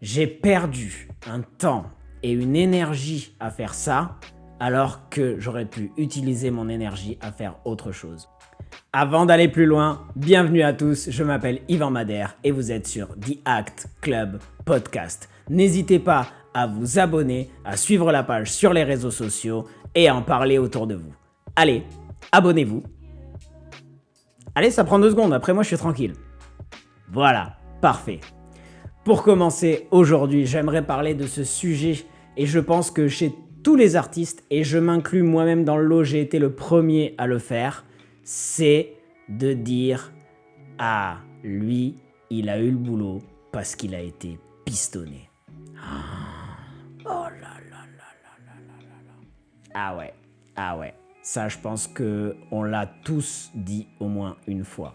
J'ai perdu un temps et une énergie à faire ça, alors que j'aurais pu utiliser mon énergie à faire autre chose. Avant d'aller plus loin, bienvenue à tous, je m'appelle Yvan Madère et vous êtes sur The Act Club Podcast. N'hésitez pas à vous abonner, à suivre la page sur les réseaux sociaux et à en parler autour de vous. Allez, abonnez-vous. Allez, ça prend 2 secondes, après moi je suis tranquille. Voilà, parfait. Pour commencer, aujourd'hui, j'aimerais parler de ce sujet et je pense que chez tous les artistes, et je m'inclus moi-même dans le lot, j'ai été le premier à le faire, c'est de dire « Ah, lui, il a eu le boulot parce qu'il a été pistonné. » Oh là là là là là là là. Ah ouais. Ça, je pense qu'on l'a tous dit au moins une fois.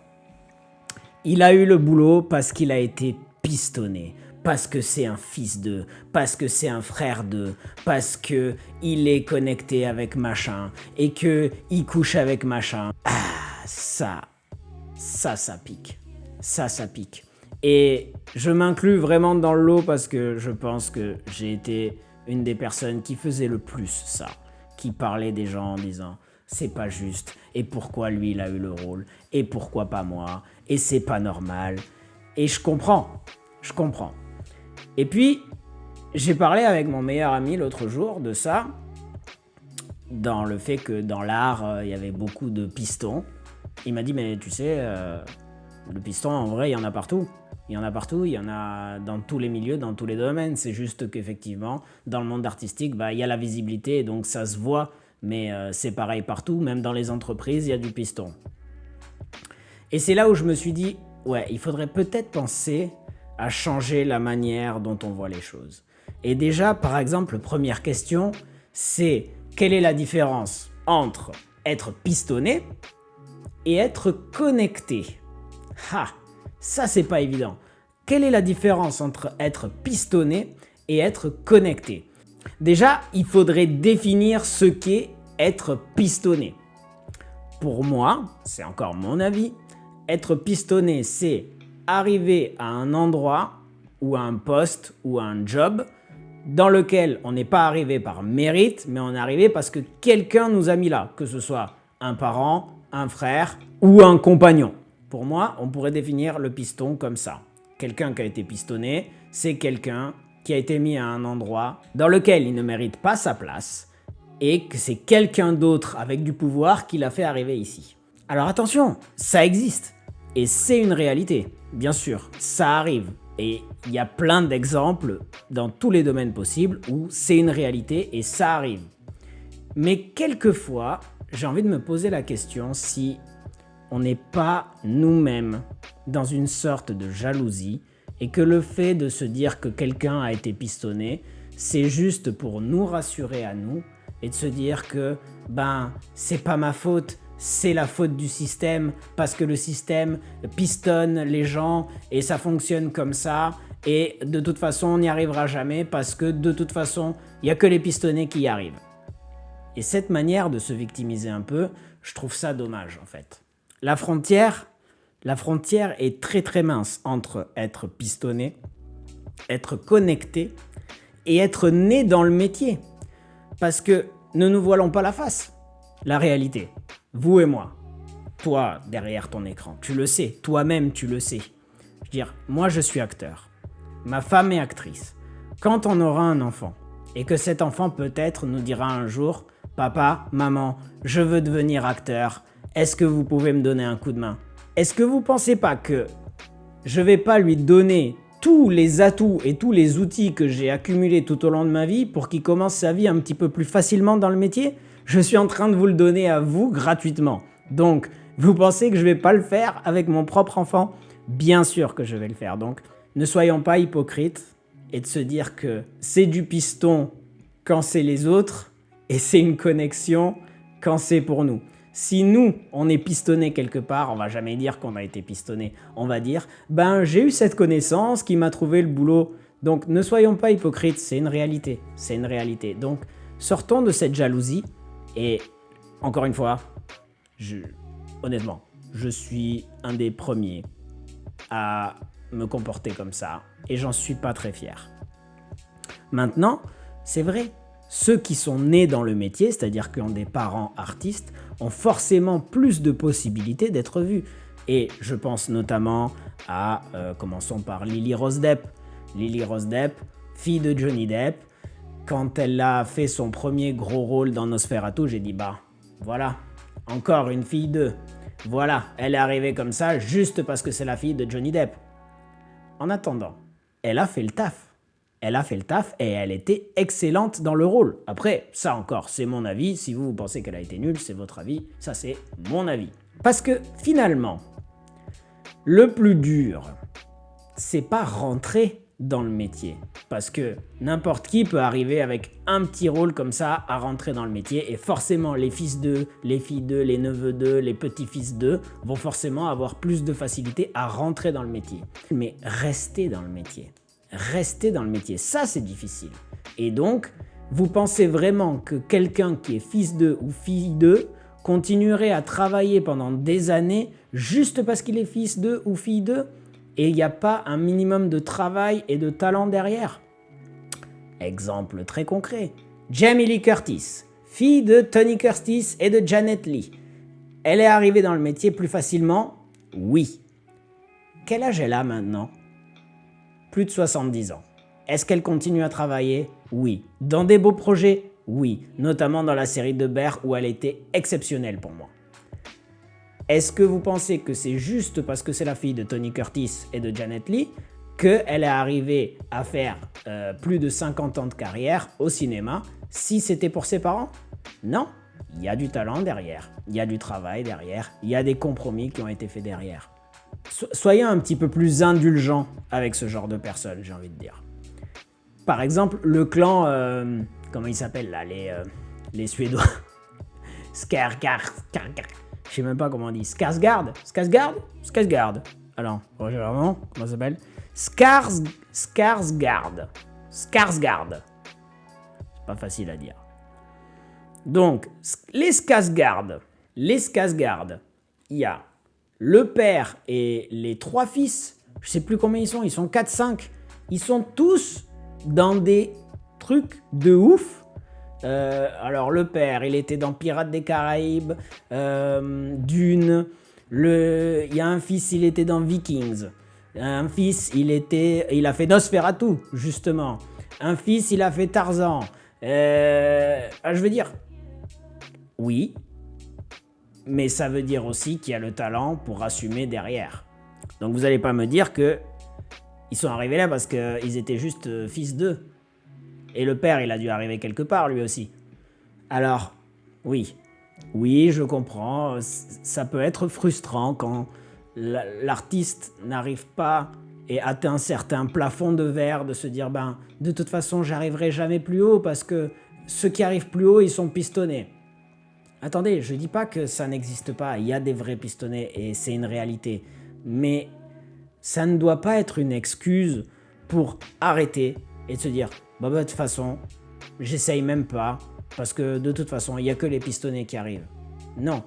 Il a eu le boulot parce qu'il a été pistonné, parce que c'est un fils d'eux, parce que c'est un frère d'eux, parce que il est connecté avec machin et que il couche avec machin. Ah, ça pique. Ça pique. Et je m'inclus vraiment dans le lot parce que je pense que j'ai été une des personnes qui faisait le plus ça, qui parlait des gens en disant c'est pas juste, et pourquoi lui il a eu le rôle, et pourquoi pas moi, et c'est pas normal. Et je comprends. Et puis, j'ai parlé avec mon meilleur ami l'autre jour de ça, dans le fait que dans l'art, il y avait beaucoup de pistons. Il m'a dit, mais tu sais, le piston, en vrai, il y en a partout. Il y en a dans tous les milieux, dans tous les domaines. C'est juste qu'effectivement, dans le monde artistique, il y a la visibilité, donc ça se voit, mais c'est pareil partout, même dans les entreprises, il y a du piston. Et c'est là où je me suis dit, ouais, il faudrait peut-être penser à changer la manière dont on voit les choses. Et déjà, par exemple, première question, c'est quelle est la différence entre être pistonné et être connecté ? Ça c'est pas évident. Quelle est la différence entre être pistonné et être connecté ? Déjà, il faudrait définir ce qu'est être pistonné. Pour moi, c'est encore mon avis, être pistonné, c'est arriver à un endroit ou à un poste ou à un job dans lequel on n'est pas arrivé par mérite, mais on est arrivé parce que quelqu'un nous a mis là, que ce soit un parent, un frère ou un compagnon. Pour moi, on pourrait définir le piston comme ça. Quelqu'un qui a été pistonné, c'est quelqu'un qui a été mis à un endroit dans lequel il ne mérite pas sa place et que c'est quelqu'un d'autre avec du pouvoir qui l'a fait arriver ici. Alors attention, ça existe. Et c'est une réalité, bien sûr, ça arrive. Et il y a plein d'exemples dans tous les domaines possibles où c'est une réalité et ça arrive. Mais quelquefois, j'ai envie de me poser la question si on n'est pas nous-mêmes dans une sorte de jalousie et que le fait de se dire que quelqu'un a été pistonné, c'est juste pour nous rassurer à nous et de se dire que c'est pas ma faute, c'est la faute du système parce que le système pistonne les gens et ça fonctionne comme ça et de toute façon on n'y arrivera jamais parce que de toute façon il n'y a que les pistonnés qui y arrivent. Et cette manière de se victimiser un peu, je trouve ça dommage en fait. La frontière est très très mince entre être pistonné, être connecté et être né dans le métier. Parce que ne nous voilons pas la face. La réalité, vous et moi, toi derrière ton écran, tu le sais, toi-même tu le sais. Je veux dire, moi je suis acteur, ma femme est actrice. Quand on aura un enfant et que cet enfant peut-être nous dira un jour « Papa, maman, je veux devenir acteur, est-ce que vous pouvez me donner un coup de main ?» Est-ce que vous ne pensez pas que je ne vais pas lui donner tous les atouts et tous les outils que j'ai accumulés tout au long de ma vie pour qu'il commence sa vie un petit peu plus facilement dans le métier ? Je suis en train de vous le donner à vous gratuitement. Donc, vous pensez que je ne vais pas le faire avec mon propre enfant ? Bien sûr que je vais le faire. Donc, ne soyons pas hypocrites et de se dire que c'est du piston quand c'est les autres et c'est une connexion quand c'est pour nous. Si nous, on est pistonné quelque part, on va jamais dire qu'on a été pistonné. On va dire, j'ai eu cette connaissance qui m'a trouvé le boulot. Donc, ne soyons pas hypocrites, c'est une réalité. Donc, sortons de cette jalousie. Et encore une fois, honnêtement, je suis un des premiers à me comporter comme ça et j'en suis pas très fier. Maintenant, c'est vrai, ceux qui sont nés dans le métier, c'est-à-dire qui ont des parents artistes, ont forcément plus de possibilités d'être vus. Et je pense notamment à, commençons par Lily Rose Depp. Lily Rose Depp, fille de Johnny Depp, quand elle a fait son premier gros rôle dans Nosferatu, j'ai dit bah voilà, encore une fille d'eux. Voilà, elle est arrivée comme ça juste parce que c'est la fille de Johnny Depp. En attendant, elle a fait le taf. Elle a fait le taf et elle était excellente dans le rôle. Après, ça encore, c'est mon avis. Si vous pensez qu'elle a été nulle, c'est votre avis. Ça, c'est mon avis. Parce que finalement, le plus dur, c'est pas rentrer dans le métier. Parce que n'importe qui peut arriver avec un petit rôle comme ça à rentrer dans le métier. Et forcément, les fils d'eux, les filles d'eux, les neveux d'eux, les petits-fils d'eux vont forcément avoir plus de facilité à rentrer dans le métier. Mais rester dans le métier. Rester dans le métier, ça c'est difficile. Et donc, vous pensez vraiment que quelqu'un qui est fils d'eux ou fille d'eux continuerait à travailler pendant des années juste parce qu'il est fils d'eux ou fille d'eux et il n'y a pas un minimum de travail et de talent derrière? Exemple très concret, Jamie Lee Curtis, fille de Tony Curtis et de Janet Leigh. Elle est arrivée dans le métier plus facilement? Oui. Quel âge elle a maintenant? Plus de 70 ans. Est-ce qu'elle continue à travailler? Oui. Dans des beaux projets? Oui. Notamment dans la série de Bear où elle était exceptionnelle pour moi. Est-ce que vous pensez que c'est juste parce que c'est la fille de Tony Curtis et de Janet Leigh qu'elle est arrivée à faire plus de 50 ans de carrière au cinéma si c'était pour ses parents? Non. Il y a du talent derrière. Il y a du travail derrière. Il y a des compromis qui ont été faits derrière. Soyez un petit peu plus indulgents avec ce genre de personnes, j'ai envie de dire. Par exemple, le clan, comment il s'appelle là, les Suédois, Skarsgård, je sais même pas comment on dit, Skarsgård. Alors, vraiment, comment ça s'appelle? Skarsgård. C'est pas facile à dire. Donc, les Skarsgård, il y a le père et les 3 fils, je sais plus combien ils sont 4-5. Ils sont tous dans des trucs de ouf. Alors le père, il était dans Pirates des Caraïbes, Dune. Il y a un fils, il était dans Vikings. Un fils, il a fait Nosferatu, justement. Un fils, il a fait Tarzan. Je veux dire, oui. Mais ça veut dire aussi qu'il y a le talent pour assumer derrière. Donc vous n'allez pas me dire que ils sont arrivés là parce qu'ils étaient juste fils d'eux. Et le père, il a dû arriver quelque part lui aussi. Alors, oui, je comprends. Ça peut être frustrant quand l'artiste n'arrive pas et atteint un certain plafond de verre, de se dire, de toute façon, j'arriverai jamais plus haut parce que ceux qui arrivent plus haut, ils sont pistonnés. Attendez, je dis pas que ça n'existe pas, il y a des vrais pistonnés et c'est une réalité. Mais ça ne doit pas être une excuse pour arrêter et de se dire de toute façon, j'essaye même pas parce que de toute façon, il n'y a que les pistonnés qui arrivent. Non.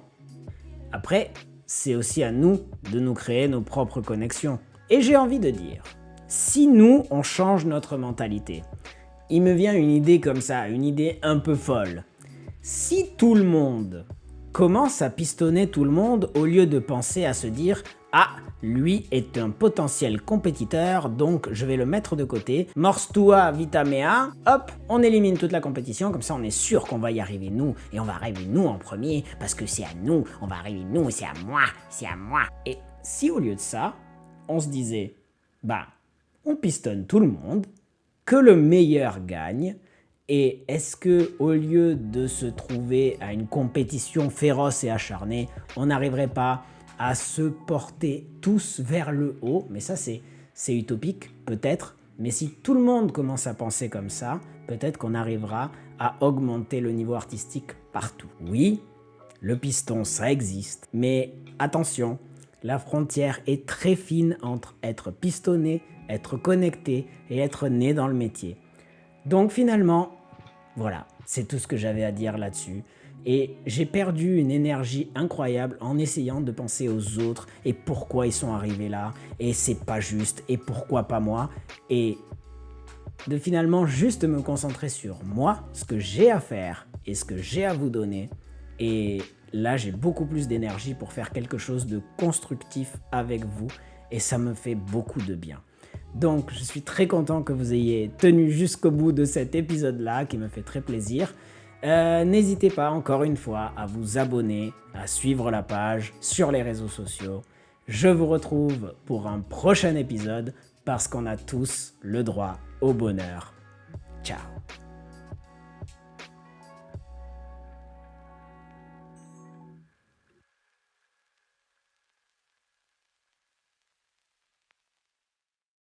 Après, c'est aussi à nous de nous créer nos propres connexions. Et j'ai envie de dire, si nous, on change notre mentalité, il me vient une idée comme ça, une idée un peu folle. Si tout le monde commence à pistonner tout le monde au lieu de penser à se dire « Ah, lui est un potentiel compétiteur, donc je vais le mettre de côté. Mors tua vita mea, hop, on élimine toute la compétition, comme ça on est sûr qu'on va y arriver nous, et on va arriver nous en premier, parce que c'est à nous, on va arriver nous, c'est à moi. » Et si au lieu de ça, on se disait « On pistonne tout le monde, que le meilleur gagne, et est-ce que au lieu de se trouver à une compétition féroce et acharnée, on n'arriverait pas à se porter tous vers le haut? » Mais ça, c'est utopique, peut-être. Mais si tout le monde commence à penser comme ça, peut-être qu'on arrivera à augmenter le niveau artistique partout. Oui, le piston, ça existe. Mais attention, la frontière est très fine entre être pistonné, être connecté et être né dans le métier. Donc finalement, voilà, c'est tout ce que j'avais à dire là-dessus. Et j'ai perdu une énergie incroyable en essayant de penser aux autres et pourquoi ils sont arrivés là, et c'est pas juste, et pourquoi pas moi. Et de finalement juste me concentrer sur moi, ce que j'ai à faire et ce que j'ai à vous donner. Et là, j'ai beaucoup plus d'énergie pour faire quelque chose de constructif avec vous et ça me fait beaucoup de bien. Donc, je suis très content que vous ayez tenu jusqu'au bout de cet épisode-là qui me fait très plaisir. N'hésitez pas encore une fois à vous abonner, à suivre la page sur les réseaux sociaux. Je vous retrouve pour un prochain épisode parce qu'on a tous le droit au bonheur. Ciao.